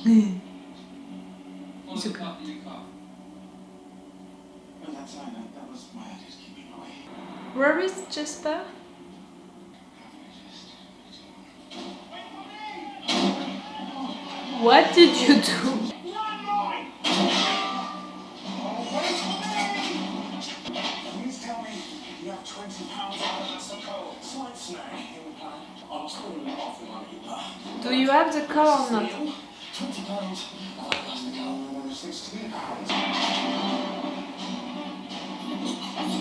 It's okay. Well, that's fine. That was my idea to keep him away. Where is Jesper? What did you do? Please tell me you have 20 pounds out of us a coal. Slight snack in the plan. I was pulling it off the money, but... Do you have the car or not? 20 pounds. I lost the coal. 16 pounds.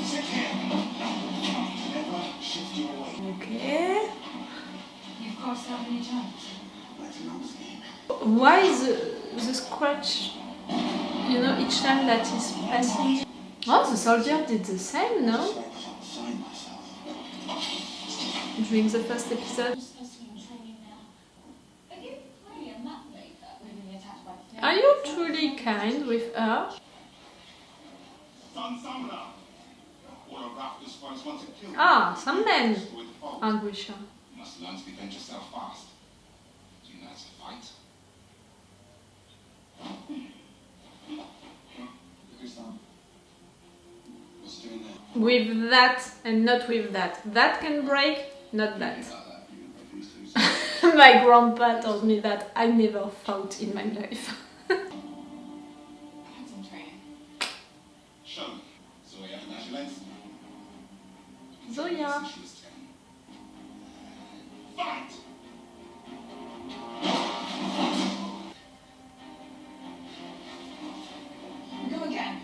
Sit here. Never shift your weight. Okay. You've crossed out many times. That's a numbers game. Why is the scratch, you know, each time that is passing? Oh, the soldier did the same, no? Sign myself. During the first episode. You're supposed to be in training now. Are you really a map maker? We've been attacked by the Are you truly kind with her? Ah, some men are Grisha. You must learn to defend yourself fast. Do you know how to fight? What's doing there? With that and not with that. That can break, not that. My grandpa told me that I never fought in my life. I had some training. Show me. Zoya, how's your legs? Zoya. Since she was 10. Fight! Go again.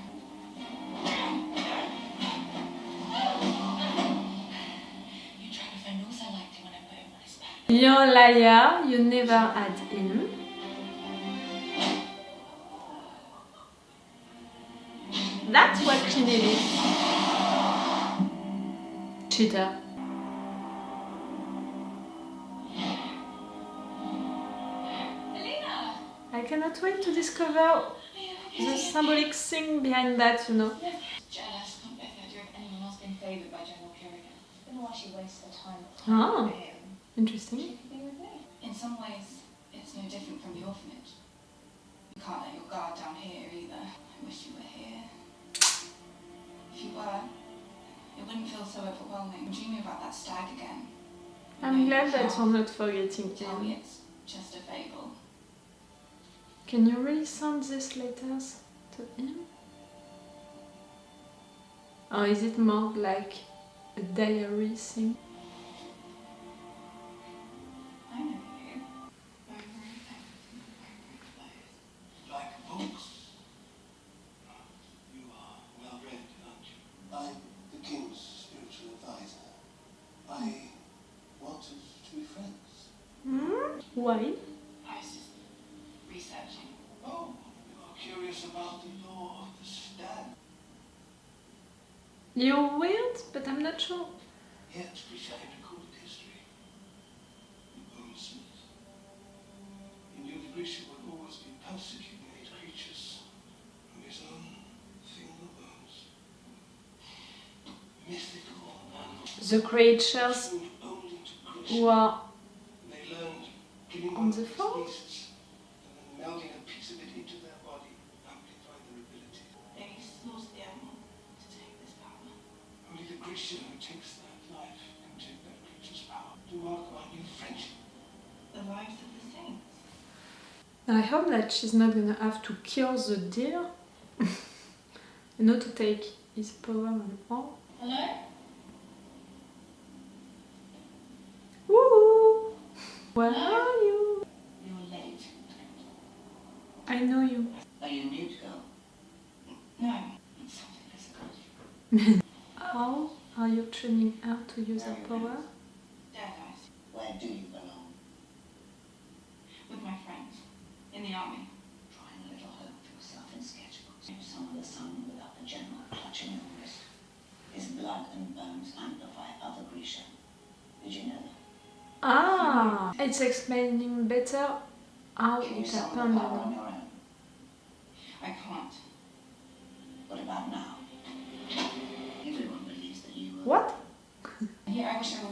You try to find rules I liked it when I put him on his back. You're a liar, you never had him. That's what she needed. Cheater. Elena! I cannot wait to discover the symbolic thing behind that, you know. Jealous, can't bear the idea of anyone else being favoured by General Kerrigan. I don't know why she wastes her time Ah. with him. Interesting. She could be with me. In some ways, it's no different from the orphanage. You can't let your guard down here either. I wish you were here. If you were, it wouldn't feel so overwhelming. I'm dreaming about that stag again. I'm glad that you're not forgetting Tell me him. it's just a fable. Can you really send these letters to him? Or is it more like a diary thing? I know you. Over Like books. You are well read, aren't you? I'm the king's spiritual advisor. I want us to be friends. Why? I was just researching. Oh, you are curious about the law of the stag. You're weird, but I'm not sure. Yet we shall have recorded history. The bonesmith. He knew the Grisha would always be persecuting these creatures from his own finger bones. Mythical animals. The creatures Food only to Grisha. who are They learned giving On one the of floor? these pieces and then melding a piece of it into their body, amplifying their ability. They slaughtered the animal to take this power. Only the Grisha who takes that life can take that creature's power to mark our new friendship. The lives of the saints. I hope that she's not gonna have to kill the deer. You know, to take his power and all. Hello? Woo! Where are you? You're late. I know you. Are you new to go? No. It's something physical. How are you training her to use her power? Dad guys. Where do you belong? With my friends. In the army. Trying a little hope for yourself in sketchbooks. Some of the sun without the general clutching your wrist. His blood and bones amplify other Grisha. Did you know that? Ah, it's explaining better how Can you it summon happened. the power on your own? I can't. What about now? Everyone believes that you were... What? Here, I wish I were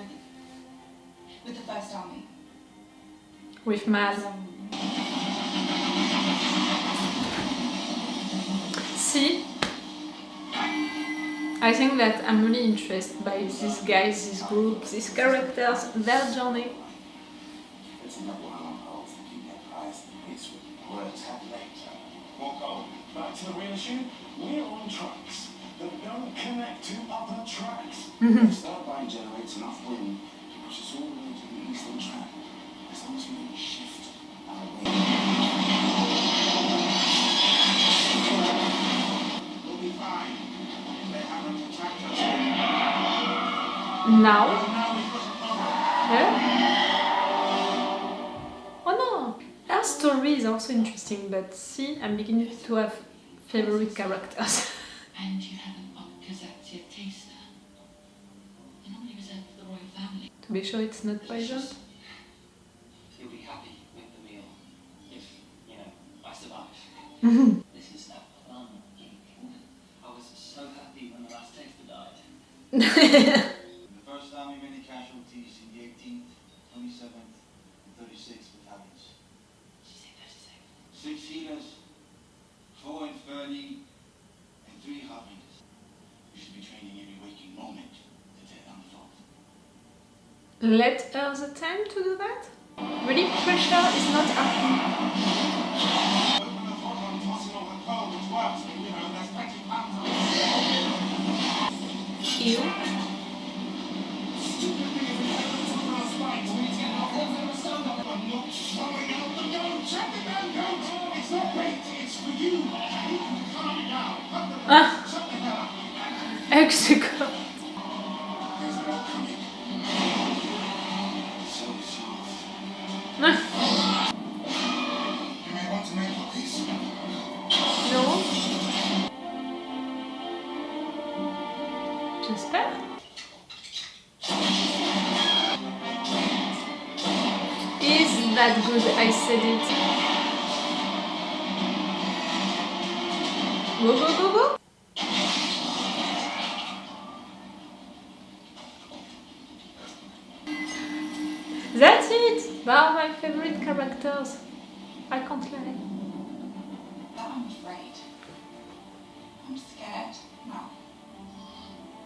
with the First Army. With Maz. Some see, I think that I'm really interested by these guys, this group, these characters, their journey. It's another one on hold thinking their prize is with words have later. Walk on. Back to the real issue. We're on tracks that don't connect to other tracks. The Starbine generates enough wind to push us all the way to the eastern track. As long as we don't shift our way. We'll be fine. They haven't attacked us yet. Now? Now we've got a problem. Yeah? Oh no! Their story is also interesting, but see, I'm beginning to have favorite characters. And you haven't upped Kazatia taster. They're normally reserved for the royal family. To be sure it's not poison. You'll be happy with the meal if, you know, I survive. This is no fun. I was so happy when the last taster died. The first army many casualties in the 18th, 27th, and 36th battalions. Did you say 36? 6 healers, 4 inferni, and 3 harbingers. You should be training every waking moment to tear down the fort. Let her the time to do that? Really, pressure is not happening. Open the fort on tossing over coal, which works, you know, there's plenty of pounds. Ew. Stupid thing is we have this on our spines. We need to get our hands on the stand up. I'm not slowing out the gun. Check the damn gun. It's not bait. It's for you. Calm down. Cut the Ah. Shut the hell up. Execo. There's more coming. So is yours. You may want to make a piece. No. J'espère. Is that good? I said it. Go, go, go, go. That's it. They are my favorite characters. I can't lie. But I'm afraid. I'm scared. No.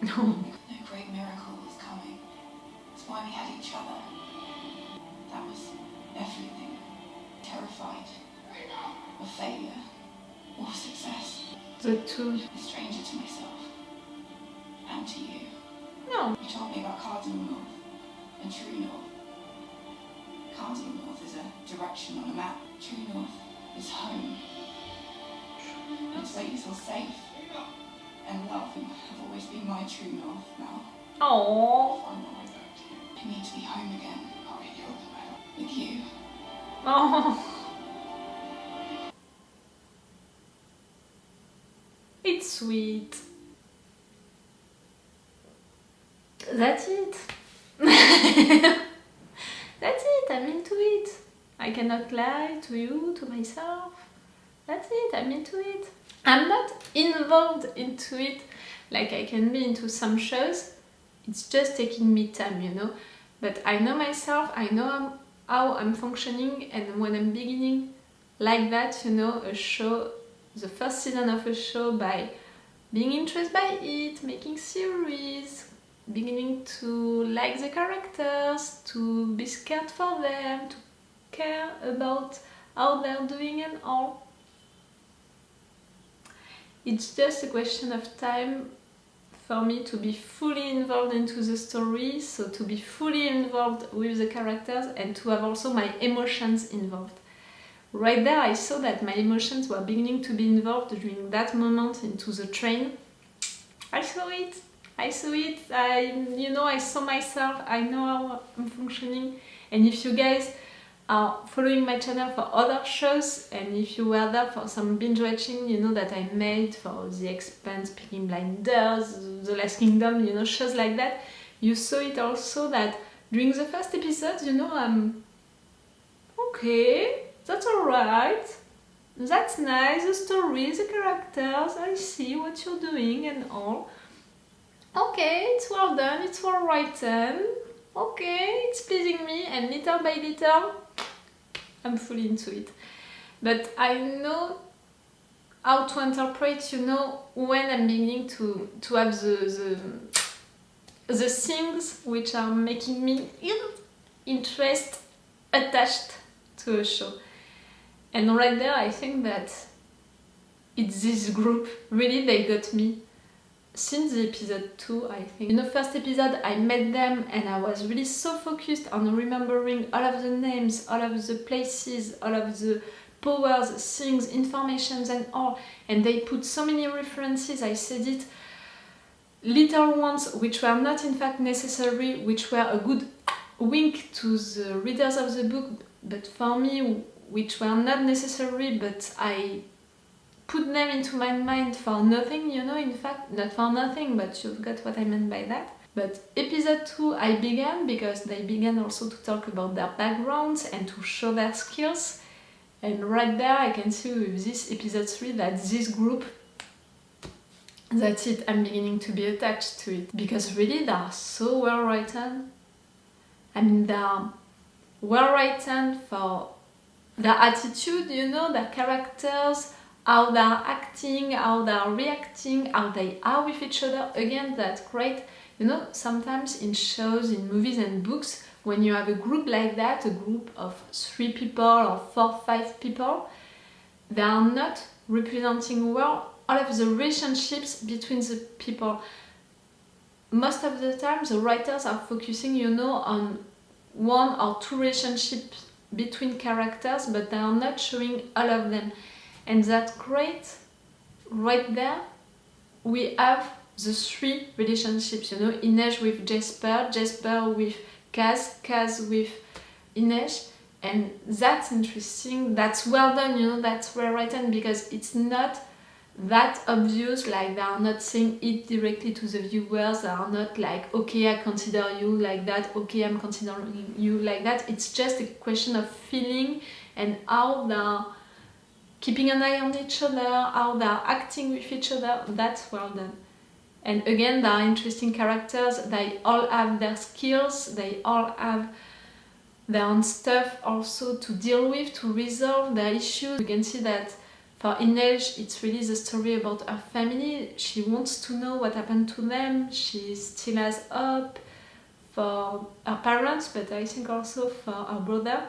No. No great miracle was coming. It's why we had each other. That was everything. Terrified. Of failure. Or success. The two. A stranger to myself. And to you. No. You told me about Cardinal North and True North. Cardinal North is a direction on a map. True North is home. It's where you feel safe and love and have always been my true north now. Oh. I'm on my back to you. I need to be home again I'll be your man. with you. Oh. It's sweet. That's it. That's it. I'm into it. I cannot lie to you, to myself. That's it. I'm into it. I'm not involved into it like I can be into some shows. It's just taking me time, you know. But I know myself. I know how I'm functioning, and when I'm beginning like that, you know, a show, the first season of a show, by being interested by it, making series, beginning to like the characters, to be scared for them, to care about how they're doing and all. It's just a question of time for me to be fully involved into the story, so to be fully involved with the characters and to have also my emotions involved. Right there I saw that my emotions were beginning to be involved during that moment into the train. I saw it. I saw myself, I know how I'm functioning, and if you guys are following my channel for other shows, and if you were there for some binge watching, you know that I made for The Expanse, Peaky Blinders, The Last Kingdom, you know, shows like that, you saw it also that during the first episode, you know, I'm okay, that's alright, that's nice, the story, the characters, I see what you're doing and all. Okay, it's well done, it's well written, okay, it's pleasing me, and little by little, I'm fully into it. But I know how to interpret, you know, when I'm beginning to have the things which are making me attached to a show. And right there, I think that it's this group, really they got me since the episode 2, I think. In the first episode, I met them and I was really so focused on remembering all of the names, all of the places, all of the powers, things, informations and all. And they put so many references, I said it, little ones which were not in fact necessary, which were a good wink to the readers of the book, but for me, which were not necessary, but I put them into my mind for nothing, you know, in fact, not for nothing, but you've got what I meant by that. But episode 2 I began because they began also to talk about their backgrounds and to show their skills. And right there I can see with this episode 3 that this group, that's it, I'm beginning to be attached to it. Because really they are so well written. I mean, they are well written for their attitude, you know, their characters, how they are acting, how they are reacting, how they are with each other. Again, that's great. You know, sometimes in shows, in movies and books, when you have a group like that, a group of 3 people or 4, 5 people, they are not representing well all of the relationships between the people. Most of the time, the writers are focusing, you know, on 1 or 2 relationships between characters, but they are not showing all of them. And that's great. Right there, we have the 3 relationships, you know, Inej with Jesper, Jesper with Kaz, Kaz with Inej, and that's interesting, that's well done, you know, that's well written, because it's not that obvious, like they are not saying it directly to the viewers, they are not like, okay, I consider you like that, okay, I'm considering you like that. It's just a question of feeling and how they are keeping an eye on each other, how they are acting with each other. That's well done. And again, they are interesting characters, they all have their skills, they all have their own stuff also to deal with, to resolve their issues. You can see that for Inej, it's really the story about her family. She wants to know what happened to them, she still has hope for her parents, but I think also for her brother.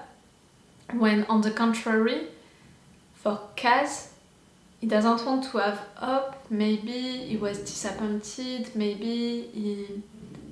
When on the contrary, for Kaz, he doesn't want to have hope, maybe he was disappointed, maybe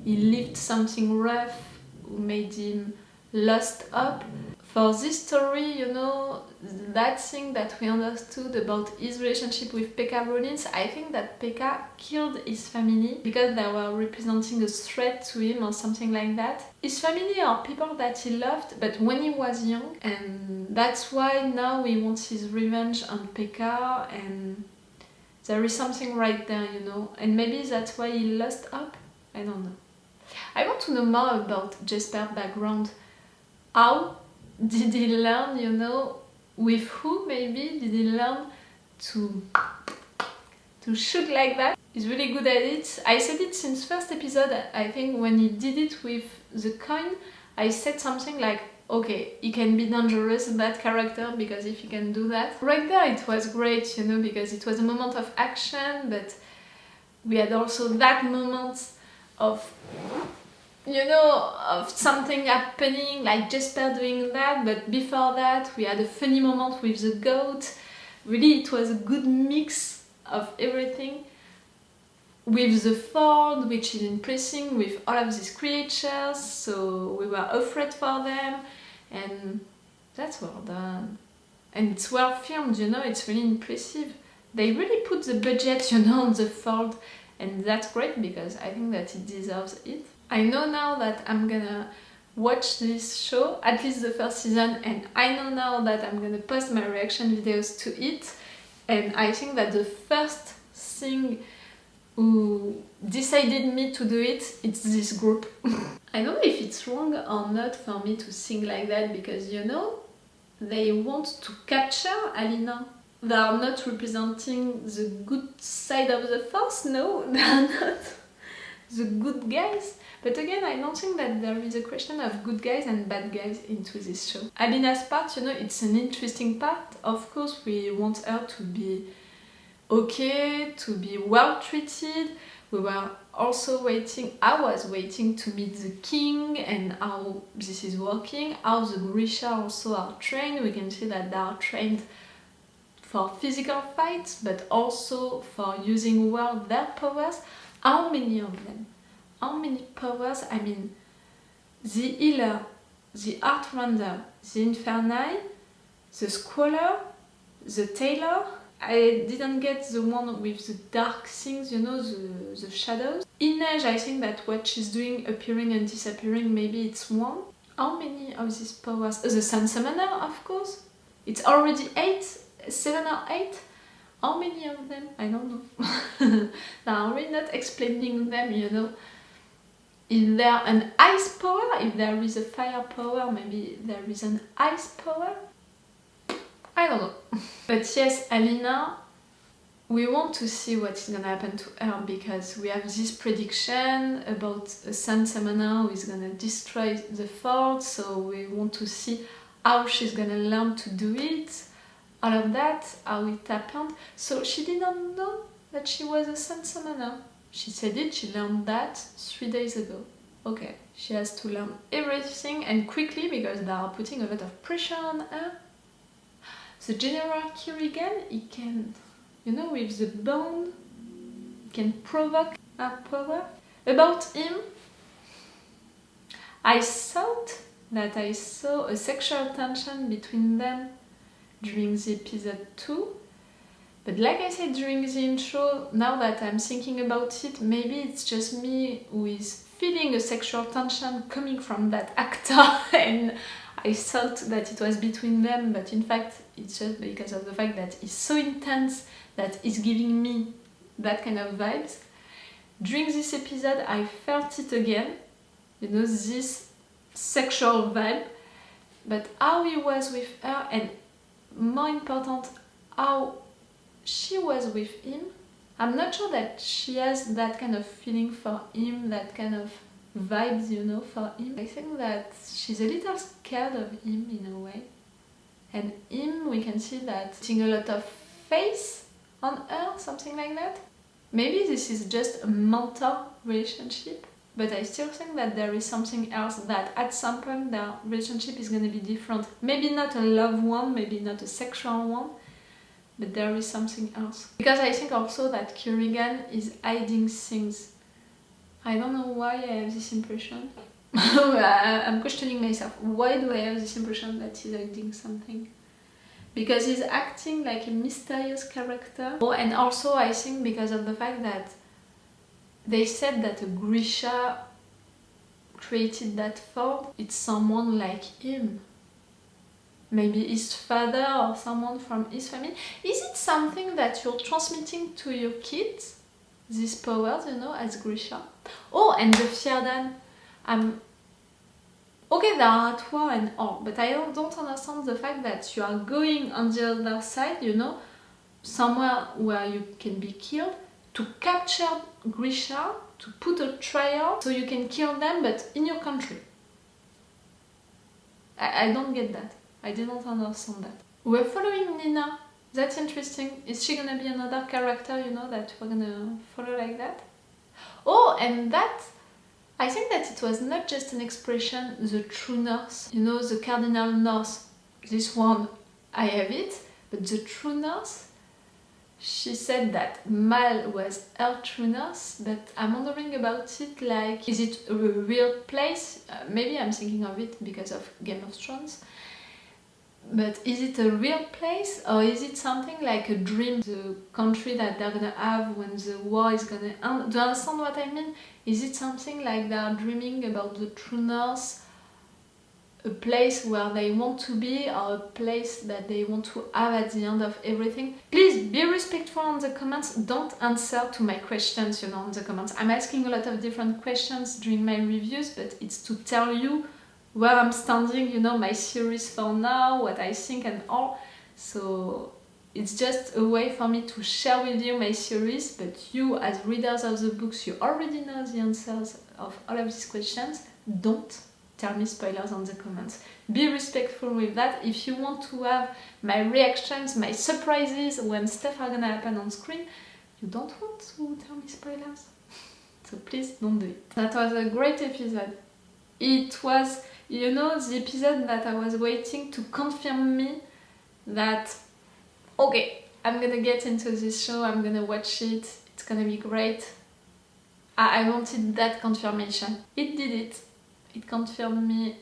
he lived something rough who made him lost hope. For this story, you know, that thing that we understood about his relationship with Pekka Rollins, I think that Pekka killed his family because they were representing a threat to him or something like that. His family are people that he loved, but when he was young, and that's why now he wants his revenge on Pekka, and there is something right there, you know, and maybe that's why he lost hope. I don't know. I want to know more about Jesper's background. How did he learn, you know, with who maybe did he learn to shoot like that? He's really good at it. I said it since first episode, I think when he did it with the coin, I said something like, okay, he can be dangerous, that character, because if he can do that. Right there it was great, you know, because it was a moment of action, but we had also that moment of, you know, of something happening, like Jesper doing that, but before that we had a funny moment with the goat. Really, it was a good mix of everything. With the Ford, which is impressing, with all of these creatures, so we were afraid for them, and that's well done. And it's well filmed, you know, it's really impressive. They really put the budget, you know, on the Ford, and that's great because I think that it deserves it. I know now that I'm gonna watch this show, at least the first season, and I know now that I'm gonna post my reaction videos to it, and I think that the first thing who decided me to do it, it's this group. I don't know if it's wrong or not for me to sing like that, because, you know, they want to capture Alina. They are not representing the good side of the force, no, they are not the good guys. But again, I don't think that there is a question of good guys and bad guys into this show. Alina's part, you know, it's an interesting part. Of course, we want her to be okay, to be well treated. We were also waiting, I was waiting to meet the king and how this is working, how the Grisha also are trained. We can see that they are trained for physical fights, but also for using well their powers. How many of them? How many powers? I mean, the healer, the Earthrender, the Inferni, the Squaller, the Tailor. I didn't get the one with the dark things, you know, the shadows. Inej, I think that what she's doing, appearing and disappearing, maybe it's one. How many of these powers? The Sun Summoner, of course. It's already 7 or 8. How many of them? I don't know. Now, I'm really not explaining them, you know. Is there an ice power? If there is a fire power, maybe there is an ice power? I don't know. But yes, Alina, we want to see what is gonna happen to her because we have this prediction about a Sun Summoner who is gonna destroy the fort, so we want to see how she's gonna learn to do it, all of that, how it happened. So she didn't know that she was a Sun Summoner. She said it, she learned that 3 days ago. Okay, she has to learn everything and quickly because they are putting a lot of pressure on her. The General Kirigan, he can, you know, with the bond, can provoke her power. About him, I thought that I saw a sexual tension between them during the episode 2. But like I said during the intro, now that I'm thinking about it, maybe it's just me who is feeling a sexual tension coming from that actor and I thought that it was between them, but in fact it's just because of the fact that it's so intense that it's giving me that kind of vibes. During this episode I felt it again, you know, this sexual vibe, but how he was with her and more important, how she was with him. I'm not sure that she has that kind of feeling for him, that kind of vibes, you know, for him. I think that she's a little scared of him in a way. And him, we can see that putting a lot of face on her, something like that. Maybe this is just a mental relationship, but I still think that there is something else, that at some point their relationship is going to be different. Maybe not a love one, maybe not a sexual one, but there is something else. Because I think also that Kirigan is hiding things. I don't know why I have this impression. I'm questioning myself. Why do I have this impression that he's hiding something? Because he's acting like a mysterious character. Oh, and also I think because of the fact that they said that a Grisha created that fort, it's someone like him. Maybe his father or someone from his family. Is it something that you're transmitting to your kids? These powers, you know, as Grisha. Oh, and the Fjerdan. Okay, there are 12 and all, but I don't understand the fact that you are going on the other side, you know, somewhere where you can be killed, to capture Grisha, to put a trial, so you can kill them, but in your country. I don't get that. I didn't understand that. We're following Nina. That's interesting. Is she gonna be another character, you know, that we're gonna follow like that? Oh, and that, I think that it was not just an expression, the true nurse. You know, the cardinal nurse. This one, I have it, but the true nurse, she said that Mal was her true nurse, but I'm wondering about it, like, is it a real place? Maybe I'm thinking of it because of Game of Thrones. But is it a real place, or is it something like a dream? The country that they're gonna have when the war is gonna end. Do you understand what I mean? Is it something like they're dreaming about the true north? A place where they want to be, or a place that they want to have at the end of everything? Please be respectful in the comments. Don't answer to my questions, you know, in the comments. I'm asking a lot of different questions during my reviews, but it's to tell you where I'm standing, you know, my series for now, what I think and all. So it's just a way for me to share with you my series, but you as readers of the books, you already know the answers of all of these questions. Don't tell me spoilers on the comments. Be respectful with that. If you want to have my reactions, my surprises when stuff are gonna happen on screen, you don't want to tell me spoilers. So please don't do it. That was a great episode. It was, you know, the episode that I was waiting to confirm me that, okay, I'm gonna get into this show, I'm gonna watch it, it's gonna be great. I wanted that confirmation. It did it. It confirmed me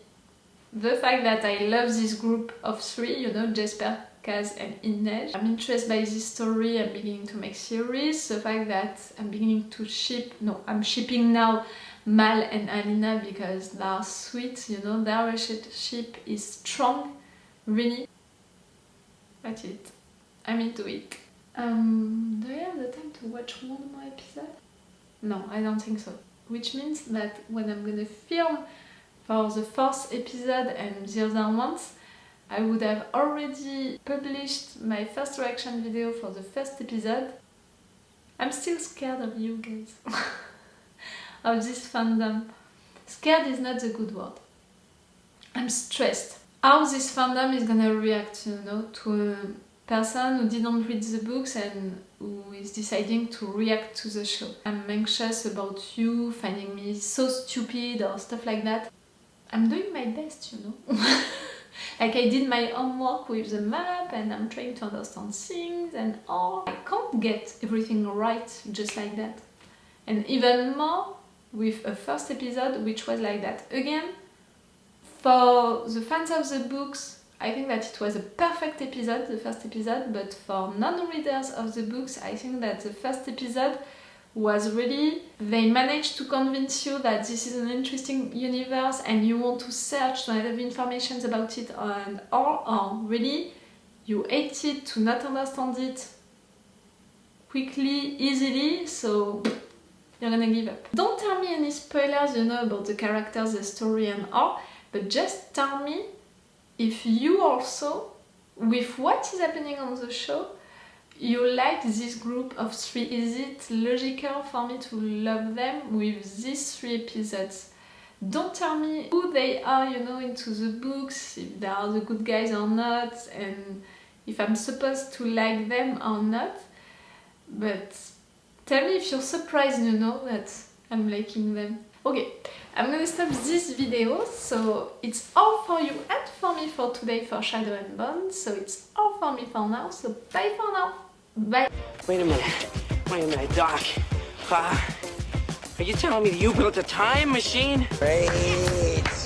the fact that I love this group of three, you know, Jesper, Kaz and Inej. I'm interested by this story, I'm beginning to make series. The fact that I'm beginning to I'm shipping now Mal and Alina because they are sweet, you know, their relationship is strong, really. That's it. I'm into it. Do I have the time to watch one more episode? No, I don't think so. Which means that when I'm gonna film for the fourth episode and the other ones, I would have already published my first reaction video for the first episode. I'm still scared of you guys. Of this fandom. Scared is not the good word. I'm stressed. How this fandom is gonna react, you know, to a person who didn't read the books and who is deciding to react to the show. I'm anxious about you finding me so stupid or stuff like that. I'm doing my best, you know. Like I did my homework with the map and I'm trying to understand things and all. I can't get everything right just like that. And even more with a first episode which was like that. Again, for the fans of the books, I think that it was a perfect episode, the first episode, but for non-readers of the books, I think that the first episode was really, they managed to convince you that this is an interesting universe and you want to search to have information about it and all, or really you hate it to not understand it quickly, easily, so you're gonna give up. Don't tell me any spoilers, you know, about the characters, the story and all, but just tell me if you also, with what is happening on the show, you like this group of three. Is it logical for me to love them with these 3 episodes? Don't tell me who they are, you know, into the books, if they are the good guys or not, and if I'm supposed to like them or not. But tell me if you're surprised, you know, that I'm liking them. Okay, I'm gonna stop this video, so it's all for you and for me for today for Shadow and Bone, so it's all for me for now, so bye for now. Bye. Wait a minute, Doc. Are you telling me that you built a time machine? Great.